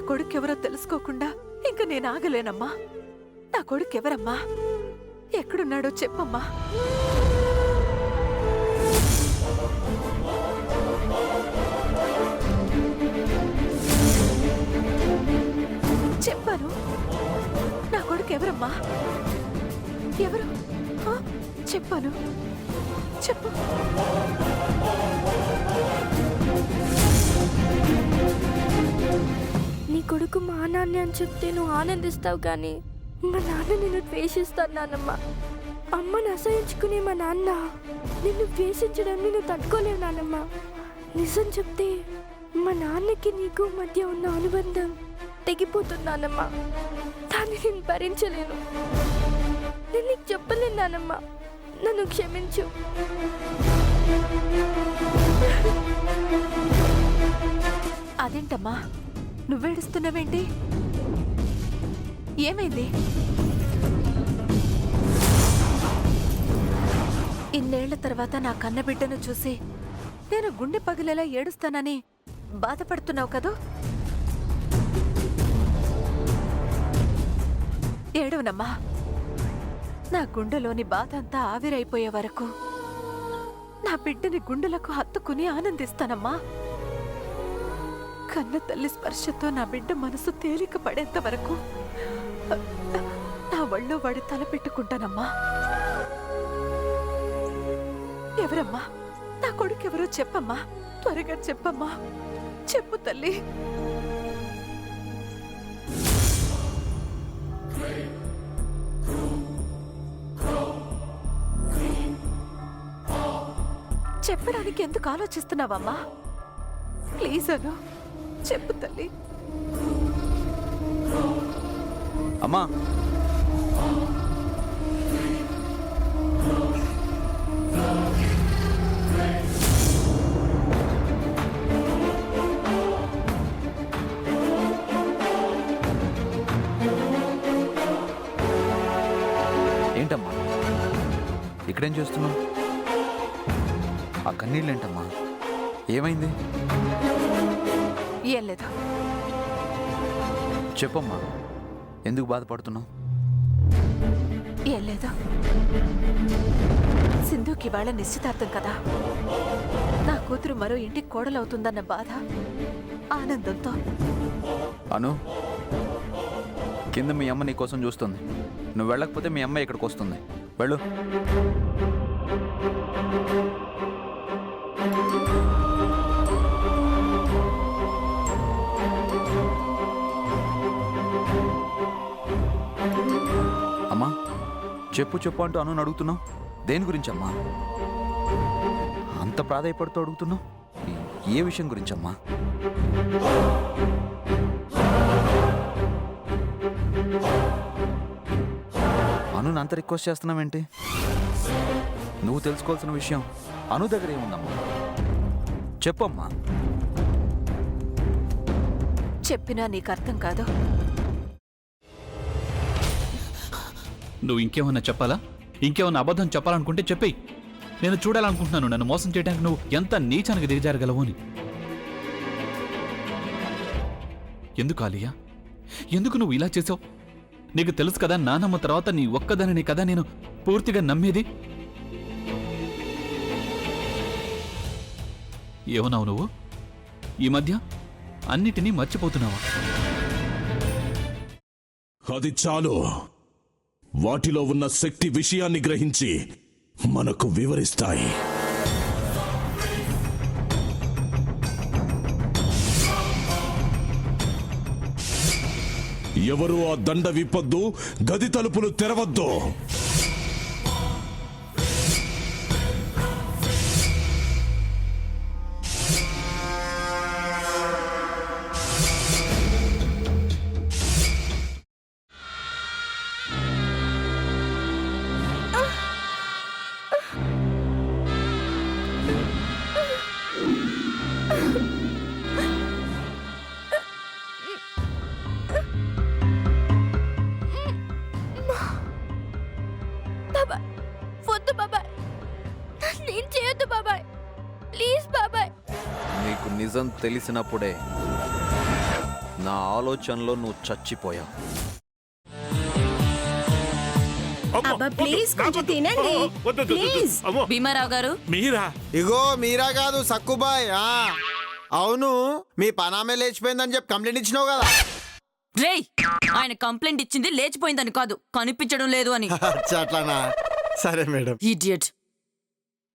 కొడుకెవరో తెలుసుకోకుండా ఇంక నేను ఆగలేనమ్మా. నా కొడుకెవరమ్మా? ఎక్కడున్నాడో చెప్పమ్మా. చెప్పాను. నా కొడుకెవరమ్మా? ఎవరు? చెప్పాను. చెప్పు. నీ కొడుకు మా నాన్న అని చెప్తే నువ్వు ఆనందిస్తావు, కానీ మా నాన్న నిన్ను ద్వేషిస్తాను నాన్నమ్మ. అమ్మను అసహించుకునే మా నాన్న నిన్ను ద్వేషించడం నేను తట్టుకోలేవు నాన్నమ్మ. నిజం చెప్తే మా నాన్నకి నీకు మధ్య ఉన్న అనుబంధం తెగిపోతుంది నాన్నమ్మ. దాన్ని నేను భరించలేను. నేను నీకు చెప్పలేను నాన్నమ్మ. నన్ను క్షమించు. అదేంటమ్మా నువ్వేడుస్తున్నావేంటి? ఏమైంది? ఇన్నేళ్ల తర్వాత నా కన్నబిడ్డను చూసి నేను గుండె పగిలేలా ఏడుస్తానని బాధపడుతున్నావు కదూ? ఏడవనమ్మా. నా గుండెలోని బాధ అంతా ఆవిరైపోయే వరకు నా బిడ్డని గుండెలకు హత్తుకుని ఆనందిస్తానమ్మా. కన్న తల్లి స్పర్శతో నా బిడ్డ మనసు తేలిక పడేంత వరకు నా ఒళ్ళో వాడి తల పెట్టుకుంటానమ్మా. ఎవరమ్మా? నా కొడుకెవరో చెప్పమ్మా. త్వరగా చెప్పమ్మా. చెప్పు తల్లి. చెప్పడానికి ఎందుకు ఆలోచిస్తున్నావమ్మా? ప్లీజ్ అను, చెప్పు తల్లి. అమ్మా, ఏంటమ్మా ఇక్కడేం చేస్తున్నావు? ఆ కన్నీళ్ళేంటమ్మా? ఏమైంది? ఏం లేదు. చెప్పమ్మా, ఎందుకు బాధపడుతున్నావు? ఏం లేదు. సింధుకి ఇవాళ నిశ్చితార్థం కదా. నా కూతురు మరో ఇంటికి కోడలవుతుందన్న బాధ, ఆనందంతో. అను, కింద మీ అమ్మ నీ కోసం చూస్తుంది. నువ్వు వెళ్ళకపోతే మీ అమ్మ ఇక్కడికి వస్తుంది. వెళ్ళు. అమ్మా, చెప్పు చెప్పు అంటూ అను అడుగుతున్నావు. దేని గురించి అమ్మా అంత ప్రాధాయపడుతూ అడుగుతున్నావు? ఏ విషయం గురించమ్మా? అను అంత రిక్వెస్ట్ చేస్తున్నావేంటి? నువ్వు తెలుసుకోవాల్సిన విషయం అను దగ్గర ఏముందమ్మా? చెప్పమ్మా. చెప్పినా నీకు అర్థం కాదు. నువ్వు ఇంకేమన్నా చెప్పాలా? ఇంకేమన్నా అబద్ధం చెప్పాలనుకుంటే చెప్పేయి. నేను చూడాలనుకుంటున్నాను నన్ను మోసం చేయడానికి నువ్వు ఎంత నీచానికి దిగజారగలవు అని. ఎందుకు ఆలియా, ఎందుకు నువ్వు ఇలా చేసావు? నీకు తెలుసు కదా నానమ్మ తర్వాత నీ ఒక్కదానిని కదా నేను పూర్తిగా నమ్మేది. ఏమన్నావు నువ్వు? ఈ మధ్య అన్నిటినీ మర్చిపోతున్నావా? అది చాలు. వాటిలో ఉన్న శక్తి విషయాన్ని గ్రహించి మనకు వివరిస్తాయి. ఎవరు ఆ దండ విప్పొద్దు, గది తలుపులు తెరవద్దు. వద్దు బాబాయ్, నేను చేయొద్దు బాబాయ్, ప్లీజ్ బాబాయ్. నీకు నిజం తెలిసినప్పుడే నా ఆలోచనలో నువ్వు చచ్చిపోయావు. అబ్బా ప్లీజ్ కొంచెం తినండి ప్లీజ్. భీమారావు గారు మీరా? ఇగో మీరా కాదు సక్కుబాయ్. అవును, మీ పనామే లేచిపోయిందని చెప్పి కంప్లైంట్ ఇచ్చినావు కదా. రేయ్, ఆయన కంప్లైంట్ ఇచ్చింది లేచిపోయిందని కాదు, కనిపించడం లేదు అని. అట్లానా? సరే మేడం. ఇడియట్.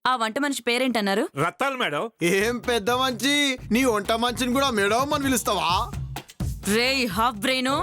ఆ వంట మనిషి పేరేంటన్నారు? రత్తాలు మేడం. ఏం పెద్ద మంచి, నీ వంట మంచిని కూడా మేడం అని పిలుస్తావా? రేయ్ హాఫ్ బ్రెయిన్,